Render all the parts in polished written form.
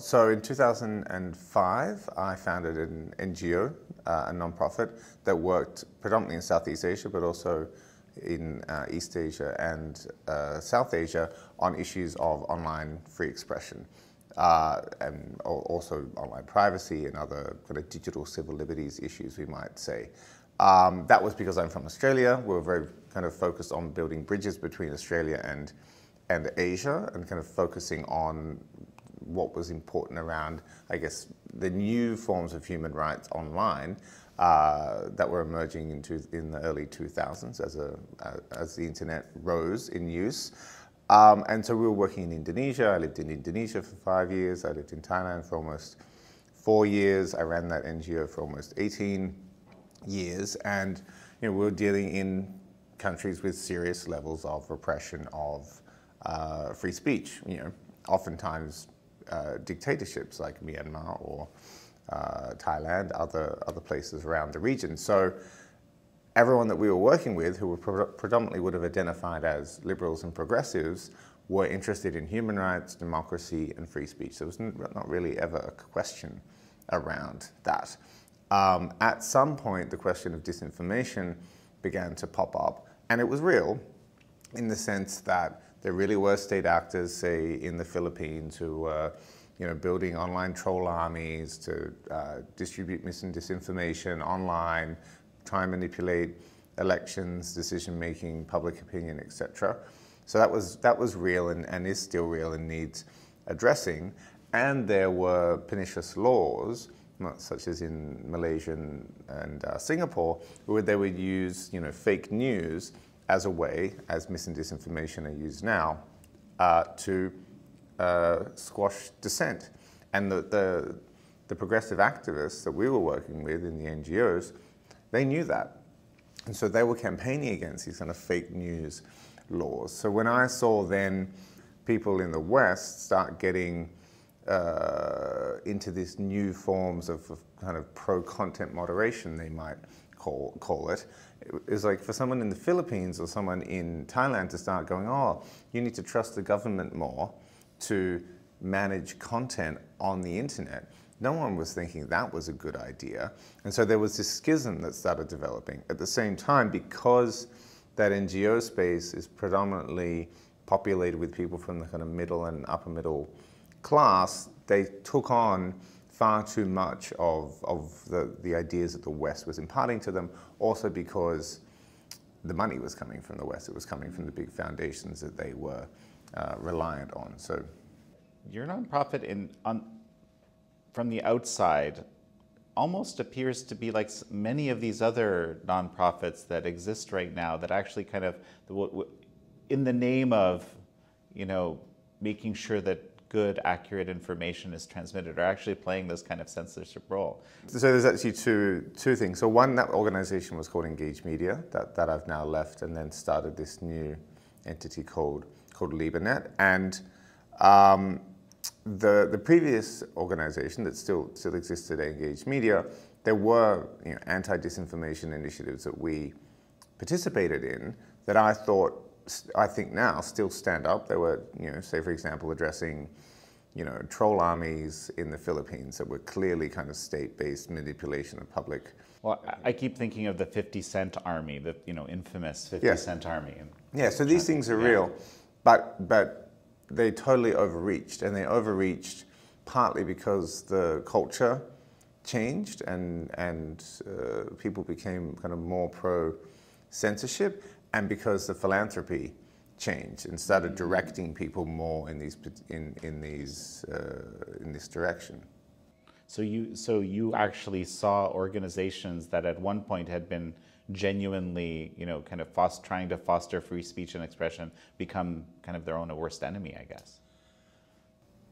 So in 2005, I founded an NGO, a nonprofit that worked predominantly in Southeast Asia, but also in East Asia and South Asia on issues of online free expression and also online privacy and other kind of digital civil liberties issues, we might say. That was because I'm from Australia. We were very kind of focused on building bridges between Australia and Asia and kind of focusing on what was important around, I guess, the new forms of human rights online that were emerging in the early 2000s as the internet rose in use. And so we were working in Indonesia. I lived in Indonesia for 5 years. I lived in Thailand for almost 4 years. I ran that NGO for almost 18 years. And we were dealing in countries with serious levels of repression of free speech. Oftentimes dictatorships like Myanmar or Thailand, other places around the region. So everyone that we were working with, who were predominantly would have identified as liberals and progressives, were interested in human rights, democracy, and free speech. There was not really ever a question around that. At some point, the question of disinformation began to pop up, and it was real in the sense that there really were state actors, say in the Philippines, who were building online troll armies to distribute mis and disinformation online, try and manipulate elections, decision-making, public opinion, etc. So that was real and is still real and needs addressing. And there were pernicious laws, such as in Malaysia and Singapore, where they would use fake news as a way, as mis and disinformation are used now, to squash dissent. And the progressive activists that we were working with in the NGOs, they knew that. And so they were campaigning against these kind of fake news laws. So when I saw then people in the West start getting into these new forms of kind of pro-content moderation, they might call it, it was like for someone in the Philippines or someone in Thailand to start going, oh, you need to trust the government more to manage content on the internet. No one was thinking that was a good idea. And so there was this schism that started developing. At the same time, because that NGO space is predominantly populated with people from the kind of middle and upper middle class, they took on far too much of the ideas that the West was imparting to them, also because the money was coming from the West. It was coming from the big foundations that they were reliant on. So, your nonprofit from the outside almost appears to be like many of these other nonprofits that exist right now that actually kind of, in the name of, making sure that good, accurate information is transmitted, are actually playing this kind of censorship role. So there's actually two things. So one, that organization was called Engage Media, that I've now left, and then started this new entity called LiberNet. And the previous organization that still existed, Engage Media, there were anti-disinformation initiatives that we participated in that I think now still stand up. They were, say for example, addressing, troll armies in the Philippines that were clearly kind of state-based manipulation of public. Well, I keep thinking of the 50 Cent Army, the infamous 50 Cent Army. Yeah, so these things are real, but they totally overreached, and they overreached partly because the culture changed and people became kind of more pro-censorship, and because the philanthropy changed and started directing people more in this direction. So you actually saw organizations that at one point had been genuinely, kind of trying to foster free speech and expression become kind of their own worst enemy, I guess.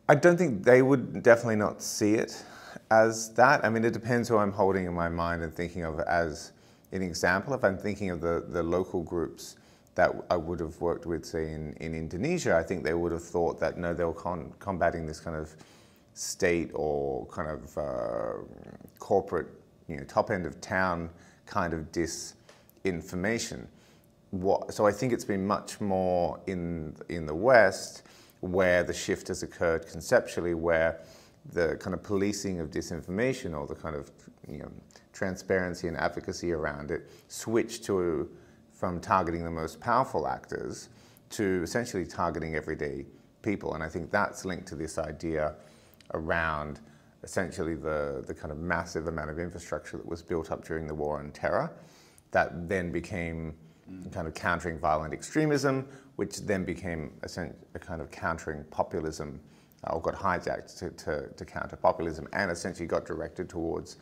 I don't think they would definitely not see it as that. I mean, it depends who I'm holding in my mind and thinking of as an example. If I'm thinking of the local groups that I would have worked with, say, in Indonesia, I think they would have thought that, no, they were combating this kind of state or kind of corporate, top end of town kind of disinformation. So I think it's been much more in the West where the shift has occurred conceptually, where the kind of policing of disinformation, or the kind of transparency and advocacy around it, switched from targeting the most powerful actors to essentially targeting everyday people. And I think that's linked to this idea around essentially the kind of massive amount of infrastructure that was built up during the war on terror, that then became kind of countering violent extremism, which then became a kind of countering populism, or got hijacked to counter populism, and essentially got directed towards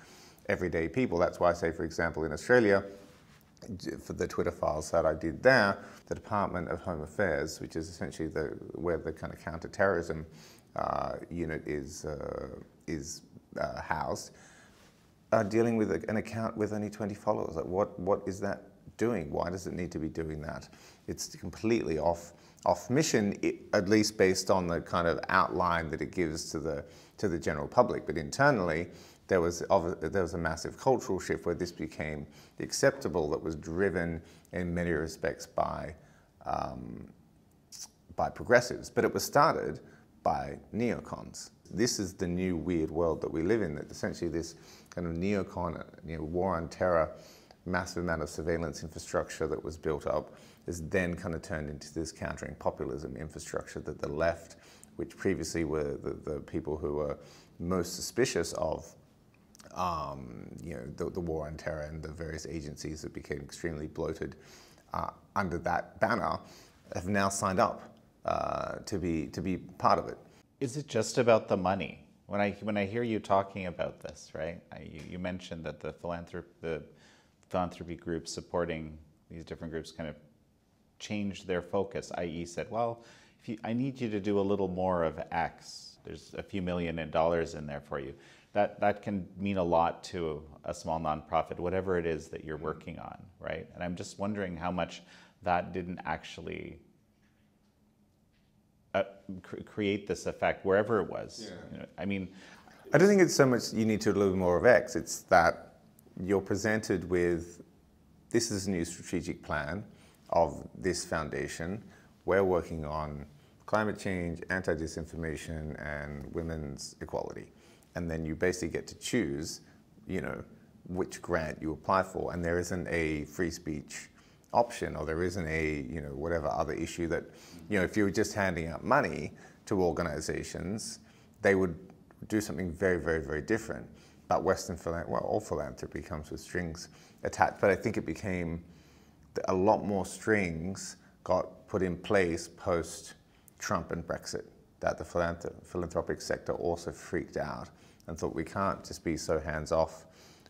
everyday people. That's why I say, for example, in Australia, for the Twitter files that I did there, the Department of Home Affairs, which is essentially where the kind of counter-terrorism unit is housed, are dealing with an account with only 20 followers. Like, what is that doing? Why does it need to be doing that? It's completely off mission, at least based on the kind of outline that it gives to the general public. But internally, there was a massive cultural shift where this became acceptable, that was driven in many respects by progressives. But it was started by neocons. This is the new weird world that we live in, that essentially this kind of neocon, war on terror, massive amount of surveillance infrastructure that was built up, is then kind of turned into this countering populism infrastructure that the left, which previously were the people who were most suspicious of the war on terror and the various agencies that became extremely bloated under that banner, have now signed up to be part of it. Is it just about the money? When I hear you talking about this, right? You mentioned that the philanthropy groups supporting these different groups kind of changed their focus, i.e. said, well, I need you to do a little more of X. There's a few $1 million in there for you. That can mean a lot to a small nonprofit, whatever it is that you're working on, right? And I'm just wondering how much that didn't actually create this effect wherever it was. Yeah. I mean, I don't think it's so much you need to do a little more of X. It's that you're presented with, this is a new strategic plan of this foundation. We're working on climate change, anti-disinformation, and women's equality. And then you basically get to choose, which grant you apply for. And there isn't a free speech option, or there isn't a, whatever other issue that, if you were just handing out money to organizations, they would do something very, very, very different. But all philanthropy comes with strings attached. But I think it became, a lot more strings got put in place post-Trump and Brexit, that the philanthropic sector also freaked out and thought, we can't just be so hands-off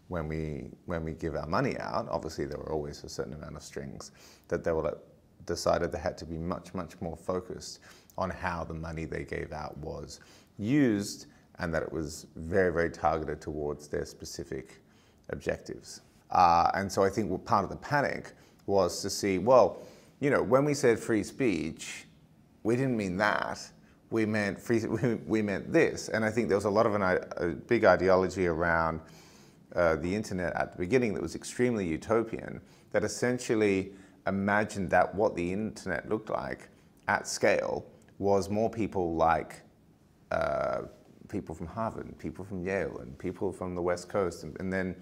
when we give our money out. Obviously, there were always a certain amount of strings, that they decided they had to be much, much more focused on how the money they gave out was used, and that it was very, very targeted towards their specific objectives. And so I think part of the panic was to see, well, when we said free speech, we didn't mean that. We meant we meant this. And I think there was a lot of a big ideology around the internet at the beginning that was extremely utopian, that essentially imagined that what the internet looked like at scale was more people like people from Harvard, and people from Yale, and people from the West Coast. And then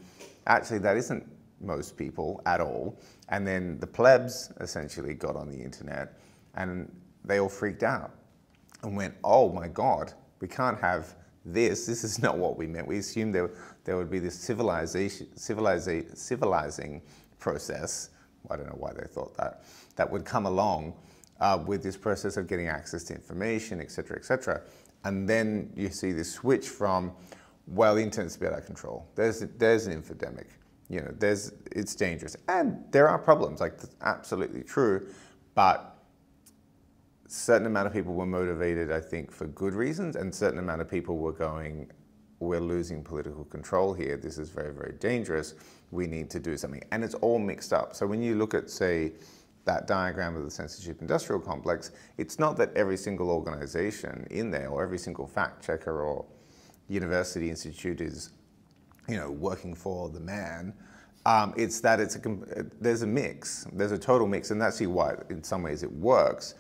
actually that isn't most people at all. And then the plebs essentially got on the internet, and they all freaked out and went, oh my God, we can't have this. This is not what we meant. We assumed there would be this civilizing process. I don't know why they thought that would come along with this process of getting access to information, et cetera, and then you see this switch from, well, the internet's a bit out of control. There's an infodemic. It's dangerous, and there are problems. Like, that's absolutely true, but a certain amount of people were motivated, I think, for good reasons, and a certain amount of people were going, we're losing political control here. This is very, very dangerous. We need to do something. And it's all mixed up. So when you look at, say, that diagram of the censorship industrial complex, it's not that every single organization in there, or every single fact checker or university institute is, working for the man. It's that there's a mix. There's a total mix, and that's why, in some ways, it works.